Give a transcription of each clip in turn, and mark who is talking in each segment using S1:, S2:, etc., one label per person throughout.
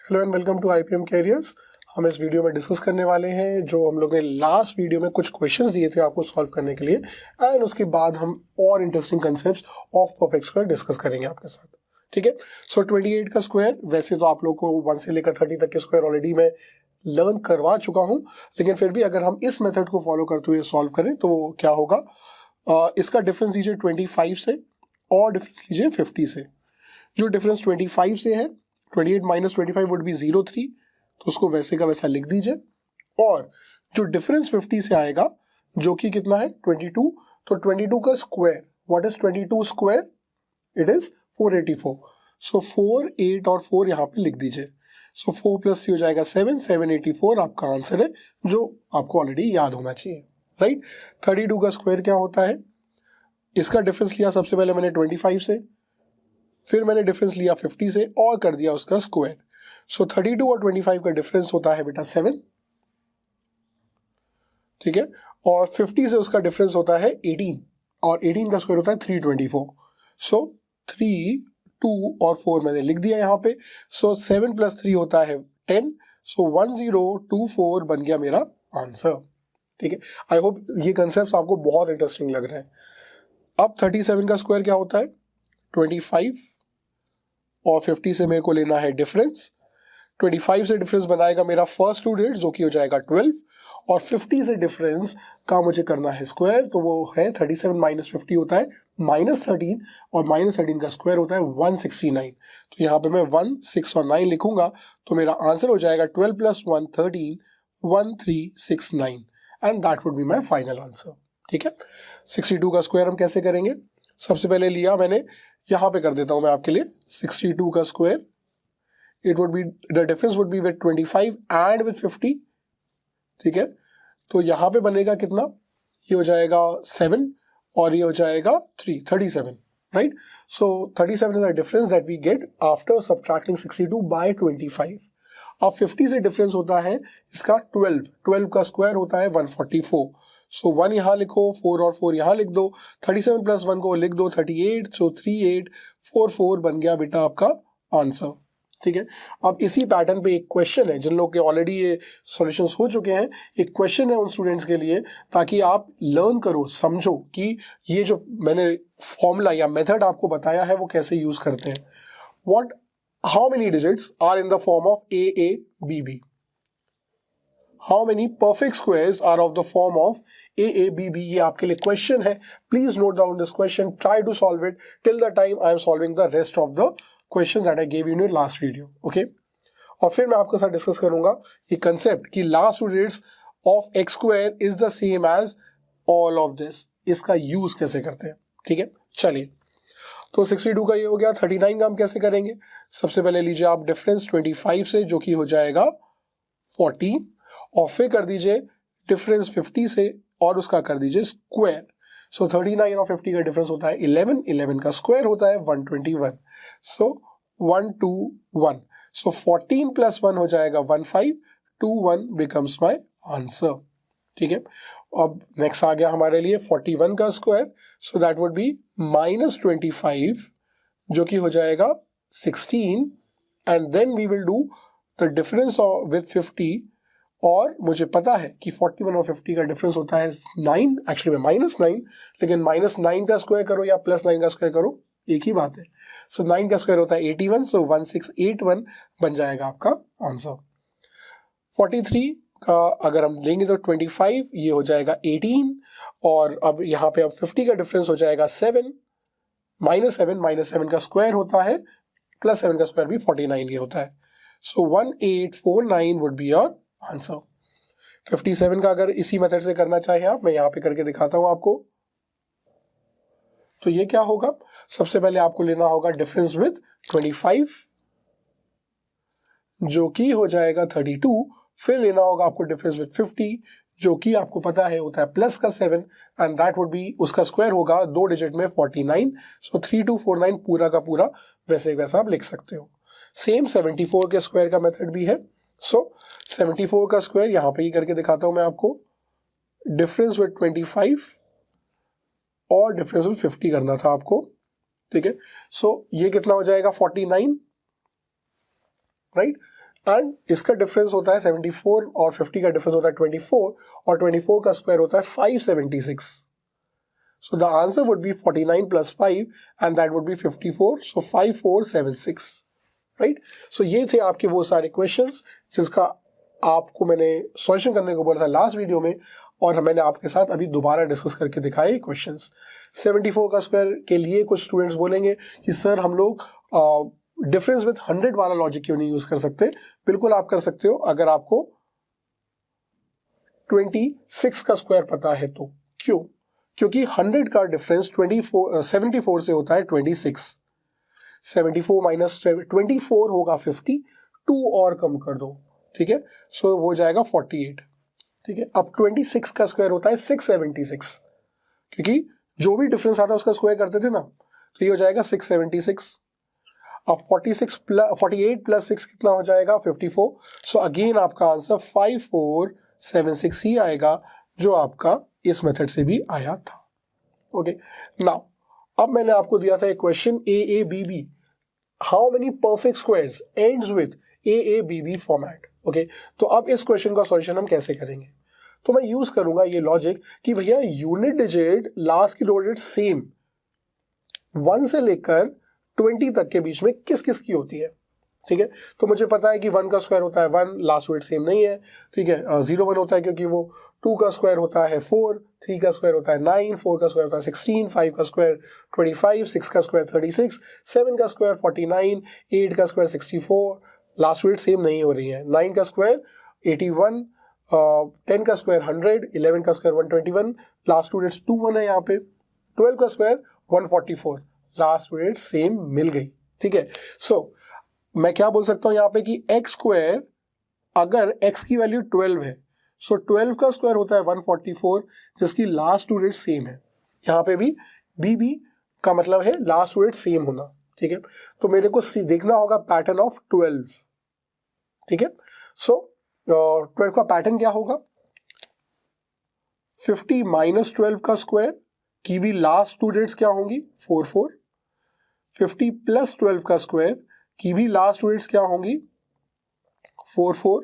S1: Hello and welcome to IPM careers. हम इस video में डिस्कस करने वाले हैं जो हम लोग ने लास्ट वीडियो में कुछ क्वेश्चंस दिए थे आपको सॉल्व करने के लिए, एंड उसके बाद हम और interesting concepts of perfect square discuss करेंगे आपके साथ। ठीक है, सो 28 का स्क्वायर, वैसे तो आप लोग को 1 से लेकर 30 तक के स्क्वायर ऑलरेडी मैं लर्न करवा चुका हूँ, लेकिन फिर भी अगर हम इस मेथड को फॉलो करते हुए सॉल्व करें तो वो क्या होगा, इसका डिफरेंस लीजिए 25 से और डिफरेंस लीजिए 50 से। जो डिफरेंस 25 से है, 28 माइनस 25 वुड बी 03, तो उसको वैसे का वैसा लिख दीजिए। और जो डिफरेंस 50 से आएगा जो कि कितना है 22, तो 22 का square, what is 22 square, it is 484। सो 4, 8 और 4 यहाँ पे लिख दीजिए। सो 4 प्लस 3 हो जाएगा 7, 784 आपका आंसर है, जो आपको ऑलरेडी याद होना चाहिए, राइट। 32 का स्क्वायर क्या होता है, इसका डिफरेंस लिया सबसे पहले मैंने 25 से, फिर मैंने डिफरेंस लिया 50 से और कर दिया उसका स्क्वायर। सो 32 और 25 का डिफरेंस होता है बेटा 7, ठीक है, और 50 से उसका डिफरेंस होता है 18, और 18 का स्क्वायर होता है 324। सो 3, 2 और 4 मैंने लिख दिया यहाँ पे। सो 7 प्लस 3 होता है 10, सो 1024 बन गया मेरा आंसर। ठीक है, आई होप ये कंसेप्ट आपको बहुत इंटरेस्टिंग लग रहा है। अब 37 का स्क्वायर क्या होता है, 25 और 50 से मेरे को लेना है डिफरेंस। 25 से डिफरेंस बनाएगा मेरा फर्स्ट टू डिजिट जो कि हो जाएगा 12, और 50 से डिफरेंस का मुझे करना है स्क्वायर, तो वो है 37 माइनस 50 होता है -13, और -13 का स्क्वायर होता है 169। तो यहाँ पे मैं 1, 6 और 9 लिखूंगा, तो मेरा आंसर हो जाएगा 12 + 1 13, 1369, and that would be my final answer. ठीक है, 62 का स्क्वायर हम कैसे करेंगे, सबसे पहले लिया मैंने, यहाँ पे कर देता हूँ मैं आपके लिए 62 का square, it would be, the difference would be with 25 and with 50। ठीक है, तो यहाँ पे बनेगा कितना, ये हो जाएगा 7 और ये हो जाएगा 3, 37, right. So 37 is the difference that we get after subtracting 62 by 25। अब 50 से डिफरेंस होता है इसका 12 का स्क्वायर होता है 144। सो 1 यहाँ लिखो, 4 और 4 यहाँ लिख दो, 37 प्लस 1 को लिख दो 38, सो 3844 बन गया बेटा आपका आंसर। ठीक है, अब इसी पैटर्न पे एक क्वेश्चन है, जिन लोग के ऑलरेडी ये सॉल्यूशंस हो चुके हैं, एक क्वेश्चन है उन स्टूडेंट्स के लिए, ताकि आप लर्न करो, समझो कि ये जो मैंने फॉर्मूला या मेथड आपको बताया है वो कैसे यूज करते हैं। What, how many digits are in the form of AABB? How many perfect squares are of the form of AABB? ये आपके लिए क्वेश्चन है, please note down this question, try to solve it till the time I am solving the rest of the question that I gave you in your last video. Okay, और फिर मैं आपके साथ discuss करूंगा ये concept कि last two digits of x square is the same as all of this, इसका use कैसे करते हैं। ठीक है, चलिए, तो 62 का ये हो गया। 39 का हम कैसे करेंगे, सबसे पहले लीजिए आप डिफरेंस 25 से जो कि हो जाएगा 14, और फिर कर दीजिए डिफरेंस 50 से और उसका कर दीजिए स्क्वायर। सो 39 और 50 का डिफरेंस होता है 11, 11 का स्क्वायर होता है 121, सो 121। सो 14 प्लस 1 हो जाएगा 1521 बिकम्स माय आंसर। ठीक है, अब नेक्स्ट आ गया हमारे लिए 41 का square, so that would be -25 जो कि हो जाएगा 16, and then we will do the difference with 50, और मुझे पता है कि 41 और 50 का डिफरेंस होता है 9, एक्चुअली में -9, लेकिन -9 का स्क्वायर करो या +9 का स्क्वायर करो एक ही बात है। सो 9 का स्क्वायर होता है 81, सो 1681 बन जाएगा आपका आंसर। 43 का अगर हम लेंगे तो 25, ये हो जाएगा 18, और अब यहाँ पे अब 50 का डिफरेंस हो जाएगा 7, -7 का स्क्वायर होता है +7 का स्क्वायर भी 49 ये होता है। सो 1849 वुड बी योर आंसर। 57 का अगर इसी मेथड से करना चाहे आप, मैं यहाँ पे करके दिखाता हूं आपको, तो ये क्या होगा, सबसे पहले आपको लेना होगा डिफरेंस विद 25 जो कि हो जाएगा 32, फिर लेना होगा आपको डिफरेंस विद 50 जो कि आपको पता है होता है प्लस का 7, एंड दैट वुड बी, उसका स्क्वायर होगा 2 डिजिट में 49, सो 3249 पूरा का पूरा वैसे वैसा आप लिख सकते हो। सेम 74 के स्क्वायर का मेथड भी है। सो 74 का स्क्वायर यहाँ पे ही करके दिखाता हूं मैं आपको, डिफरेंस विद 25 और डिफरेंस विद 50 करना था आपको। ठीक है, सो ये कितना हो जाएगा 49, राइट, एंड इसका डिफरेंस होता है 74 और 50 का डिफरेंस होता है 24 और 24 का स्क्वायर होता है 576. So the answer would be 49 plus 5 and that would be 54. So 5476. Right. सो ये थे आपके वो सारे क्वेश्चंस जिसका आपको मैंने सॉल्यूशन करने को बोला था लास्ट वीडियो में, और मैंने आपके साथ अभी दोबारा डिस्कस करके दिखाए क्वेश्चंस. 74 का स्क्वायर के लिए कुछ स्टूडेंट्स बोलेंगे कि सर हम लोग डिफरेंस विद 100 वाला लॉजिक क्यों नहीं यूज कर सकते. बिल्कुल आप कर सकते हो अगर आपको 26 का स्क्वायर पता है तो. क्यों? क्योंकि 100 का डिफरेंस 74 से होता है 26. 74 माइनस 24 होगा 50, 2 और कम कर दो, ठीक है, सो हो जाएगा 48. ठीक है. अब 26 का स्क्वायर होता है 676, क्योंकि जो भी डिफरेंस आता है उसका स्क्वायर करते थे ना, तो ये हो जाएगा 676. अब 48 प्लस 6 कितना हो जाएगा 54. सो अगेन आपका आंसर 5476 ही आएगा, जो आपका इस मेथड से भी आया था. ओके. नाउ अब मैंने आपको दिया था एक question AABB, how many perfect squares ends with AABB format. Okay. तो अब इस क्वेश्चन का सॉल्यूशन हम कैसे करेंगे, तो मैं यूज करूंगा ये लॉजिक कि भैया यूनिट डिजिट लास्ट की दो डिजिट सेम 1 से लेकर 20 तक के बीच में किस किस की होती है. ठीक है. तो मुझे पता है कि 1 का स्क्वायर होता है 1, लास्ट डिजिट सेम नहीं है. ठीक है. 0 1 होता है क्योंकि वो 2 का स्क्वायर होता है 4, 3 का स्क्वायर होता है 9, 4 का स्क्वायर होता है 16, 5 का स्क्वायर 25, 6 का स्क्वायर 36, 7 का स्क्वायर 49, 8 का स्क्वायर 64, लास्ट डिजिट सेम नहीं हो रही है. 9 का स्क्वायर 81, 10 का स्क्वायर 100, 11 का स्क्वायर 121, लास्ट टू डिजिट्स 2 1 है यहाँ पे. 12 का स्क्वायर 144, लास्ट डिजिट सेम मिल गई. ठीक है. सो मैं क्या बोल सकता हूँ यहाँ पे कि एक्स स्क्वायर, अगर x की वैल्यू 12 है, सो 12 का स्क्वायर होता है 144, जिसकी लास्ट टू डिजिट सेम है. यहाँ पे भी BB का मतलब है लास्ट टू डिजिट सेम होना. ठीक है. तो मेरे को देखना होगा पैटर्न ऑफ 12. ठीक है. सो 12 का पैटर्न क्या होगा, 50 माइनस 12 का स्क्वायर की भी लास्ट टू डिजिट्स क्या होंगी 44, 50 प्लस 12 का स्क्वायर की भी लास्ट टू डिजिट्स क्या होंगी 44.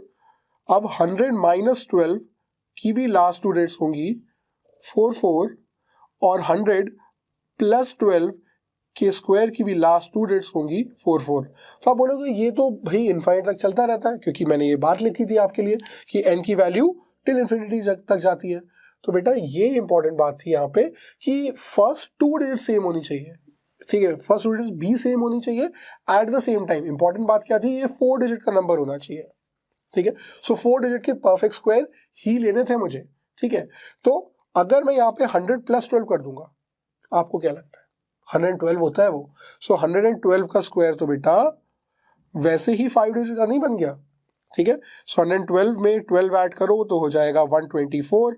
S1: अब 100 माइनस 12 की भी लास्ट टू डिजिट्स होंगी 44, और 100 प्लस 12 के स्क्वायर की भी लास्ट टू डिजिट्स होंगी 44. तो आप बोलोगे ये तो भाई इनफाइनाइट तक चलता रहता है, क्योंकि मैंने ये बात लिखी थी आपके लिए कि n की वैल्यू टिल इन्फिनिटी तक जाती है. तो बेटा ये इंपॉर्टेंट बात थी यहाँ पे कि फर्स्ट टू डिजिट सेम होनी चाहिए. ठीक है. फर्स्ट टू डिजिट भी सेम होनी चाहिए at the same time. Important बात क्या थी, ये 4 डिजिट का नंबर होना चाहिए. ठीक है. सो 4 डिजिट के परफेक्ट स्क्वायर ही लेने थे मुझे. ठीक है. तो अगर मैं यहाँ पे 100 प्लस 12 कर दूंगा, आपको क्या लगता है 112 होता है वो. सो 112 का स्क्वायर तो बेटा वैसे ही 5 डिजिट का नहीं बन गया. ठीक है. सो 112 में 12 ऐड करो तो हो जाएगा 124,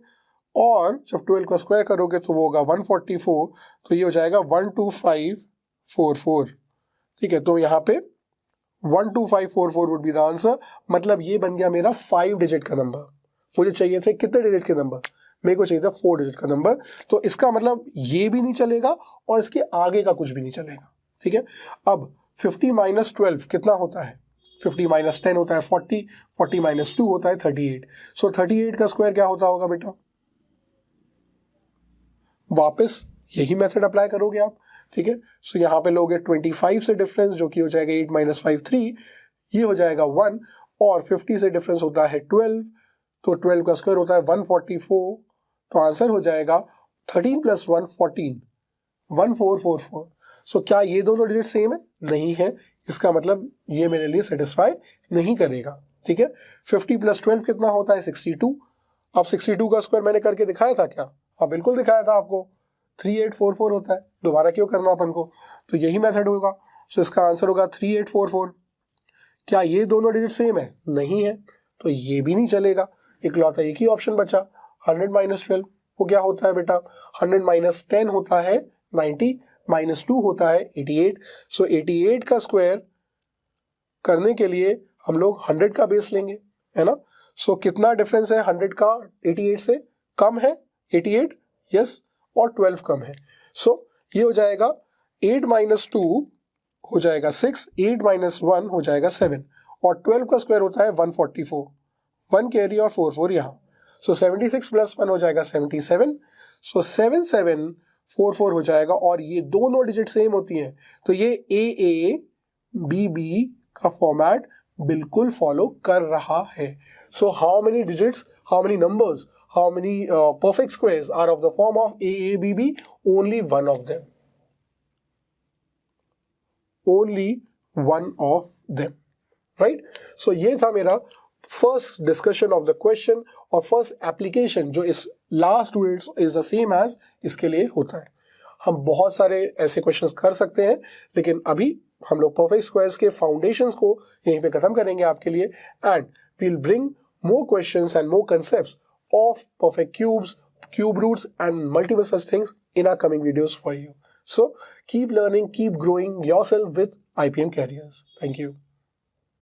S1: और जब 12 का स्क्वायर करोगे तो वो होगा 144, तो ये हो जाएगा 12544. ठीक है. तो यहाँ पे 12544 वुड बी द आंसर. मतलब ये बन गया मेरा 5 डिजिट का नंबर. मुझे चाहिए थे कितने डिजिट के नंबर, मेरे को चाहिए था 4 डिजिट का नंबर. तो इसका मतलब ये भी नहीं चलेगा और इसके आगे का कुछ भी नहीं चलेगा. ठीक है. अब 50 माइनस 12 कितना होता है, 50 माइनस 10 होता है 40, 40 माइनस 2 होता है 38. सो 38 का स्क्वायर क्या होता होगा बेटा, वापस यही मेथड अप्लाई करोगे आप. ठीक है. सो यहाँ पे लोगे 25 से डिफरेंस, जो कि हो जाएगा 8 माइनस 5 3, ये हो जाएगा 1, और 50 से डिफरेंस होता है 12, तो 12 का स्क्वायर होता है 144. तो आंसर हो जाएगा 13 प्लस 1 14, 1444. सो क्या ये दोनों डिजिट सेम है, नहीं है. इसका मतलब ये मेरे लिए सेटिस्फाई नहीं करेगा. ठीक है. 50 प्लस 12 कितना होता है 62. अब 62 का स्क्वायर मैंने करके दिखाया था क्या, हाँ बिल्कुल दिखाया था आपको. 3844 होता है, दोबारा क्यों करना अपन को, तो यही मेथड होगा. सो इसका आंसर होगा 3844. क्या ये दोनों डिजिट सेम है, नहीं है, तो ये भी नहीं चलेगा. इकलौता एक ही ऑप्शन बचा 100 माइनस 12. वो क्या होता है बेटा, 100 माइनस 10 होता है 90, माइनस 2 होता है 88. सो 88 का स्क्वायर करने के लिए हम लोग 100 का बेस लेंगे, है ना. सो कितना डिफरेंस है 100 का 88 से, कम है 88, यस, और 12 कम है. सो ये हो जाएगा 8 माइनस 2 हो जाएगा 6, 8 माइनस 1 हो जाएगा 7, और 12 का स्क्वायर होता है 144, 1 कैरी और 4 4 यहाँ, सो 76 प्लस 1 हो जाएगा 77, सो 7744 हो जाएगा। और ये दोनों डिजिट सेम होती हैं, तो ये AABB का फॉर्मेट बिल्कुल फॉलो कर रहा है। So how many digits, how many numbers, how many perfect squares are of the form of AABB? Only one of them. Only one of them. Right? So ये था मेरा first discussion of the question और first application जो इस last two is the same as इसके लिए होता है। हम बहुत सारे ऐसे क्वेश्चंस कर सकते हैं, लेकिन अभी हम लोग परफेक्ट स्क्वायर्स के फाउंडेशंस को यहीं पे खत्म करेंगे आपके लिए, and we will bring more questions and more concepts of perfect cubes, cube roots and multiple such things in our coming videos for you. So keep learning, keep growing yourself with IPM Careers. Thank you.